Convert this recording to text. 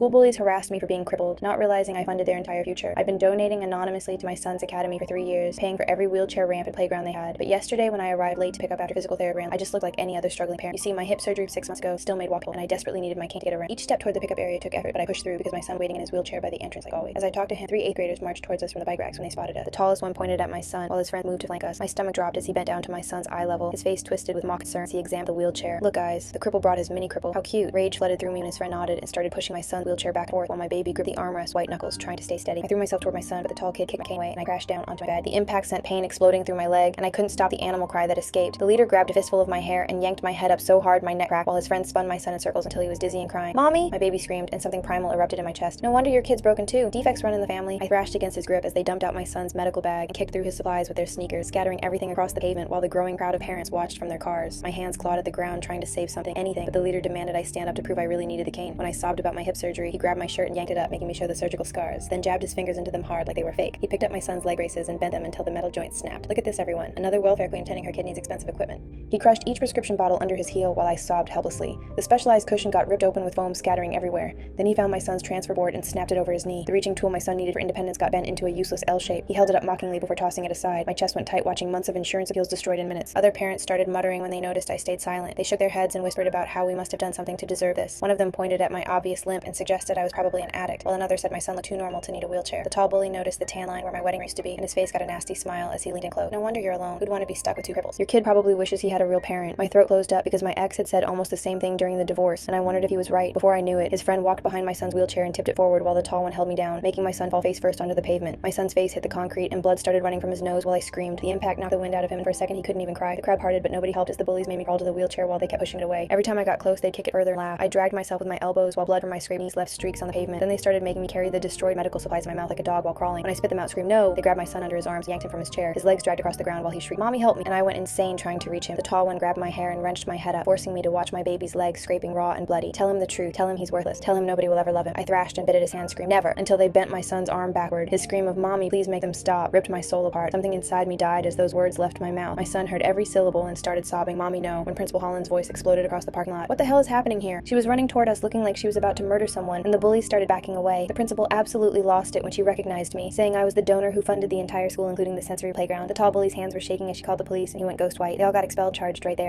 School bullies harassed me for being crippled, not realizing I funded their entire future. I'd been donating anonymously to my son's academy for 3 years, paying for every wheelchair ramp and playground they had. But yesterday, when I arrived late to pick up after physical therapy, I just looked like any other struggling parent. You see, my hip surgery 6 months ago still made walkable, and I desperately needed my cane to get around. Each step toward the pickup area took effort, but I pushed through because my son waiting in his wheelchair by the entrance like always. As I talked to him, 3 8th graders marched towards us from the bike racks when they spotted us. The tallest one pointed at my son, while his friend moved to flank us. My stomach dropped as he bent down to my son's eye level, his face twisted with mock concern as he examined the wheelchair. Look, guys, the cripple brought his mini cripple. How cute. Rage flooded through me when his friend nodded and started pushing my son's wheelchair back and forth while my baby gripped the armrest, white knuckles, trying to stay steady. I threw myself toward my son, but the tall kid kicked my cane away, and I crashed down onto my bed. The impact sent pain exploding through my leg, and I couldn't stop the animal cry that escaped. The leader grabbed a fistful of my hair and yanked my head up so hard my neck cracked, while his friend spun my son in circles until he was dizzy and crying. "Mommy!" My baby screamed, and something primal erupted in my chest. "No wonder your kid's broken too. Defects run in the family." I thrashed against his grip as they dumped out my son's medical bag and kicked through his supplies with their sneakers, scattering everything across the pavement while the growing crowd of parents watched from their cars. My hands clawed at the ground trying to save something, anything, but the leader demanded I stand up to prove I really needed the cane. When I sobbed about my hip surgery, he grabbed my shirt and yanked it up, making me show the surgical scars, then jabbed his fingers into them hard like they were fake. He picked up my son's leg braces and bent them until the metal joints snapped. Look at this, everyone. Another welfare queen tending her kid needs expensive equipment. He crushed each prescription bottle under his heel while I sobbed helplessly. The specialized cushion got ripped open with foam scattering everywhere. Then he found my son's transfer board and snapped it over his knee. The reaching tool my son needed for independence got bent into a useless L shape. He held it up mockingly before tossing it aside. My chest went tight watching months of insurance appeals destroyed in minutes. Other parents started muttering when they noticed I stayed silent. They shook their heads and whispered about how we must have done something to deserve this. One of them pointed at my obvious limp and suggested I was probably an addict, while another said my son looked too normal to need a wheelchair. The tall bully noticed the tan line where my wedding ring used to be, and his face got a nasty smile as he leaned in close. "No wonder you're alone. Who'd want to be stuck with 2 cripples? Your kid probably wishes he had a real parent." My throat closed up because my ex had said almost the same thing during the divorce, and I wondered if he was right. Before I knew it, his friend walked behind my son's wheelchair and tipped it forward while the tall one held me down, making my son fall face first onto the pavement. My son's face hit the concrete, and blood started running from his nose while I screamed. The impact knocked the wind out of him, and for a second he couldn't even cry. The crowd parted, but nobody helped as the bullies made me crawl to the wheelchair while they kept pushing it away. Every time I got close, they'd kick it further and laugh. I dragged myself with my elbows while blood from my scraped knees left streaks on the pavement. Then they started making me carry the destroyed medical supplies in my mouth like a dog while crawling. When I spit them out, screamed no, they grabbed my son under his arms, yanked him from his chair. His legs dragged across the ground while he shrieked, "Mommy, help me!" And I went insane trying to reach him. The tall one grabbed my hair and wrenched my head up, forcing me to watch my baby's legs scraping raw and bloody. "Tell him the truth. Tell him he's worthless. Tell him nobody will ever love him." I thrashed and bit at his hand, screamed, "Never!" until they bent my son's arm backward. His scream of "Mommy, please make them stop" ripped my soul apart. Something inside me died as those words left my mouth. My son heard every syllable and started sobbing, "Mommy, no," when Principal Holland's voice exploded across the parking lot. "What the hell is happening here?" She was running toward us looking like she was about to murder someone, and the bullies started backing away. The principal absolutely lost it when she recognized me, saying I was the donor who funded the entire school, including the sensory playground. The tall bully's hands were shaking as she called the police, and he went ghost white. They all got expelled, charged right there.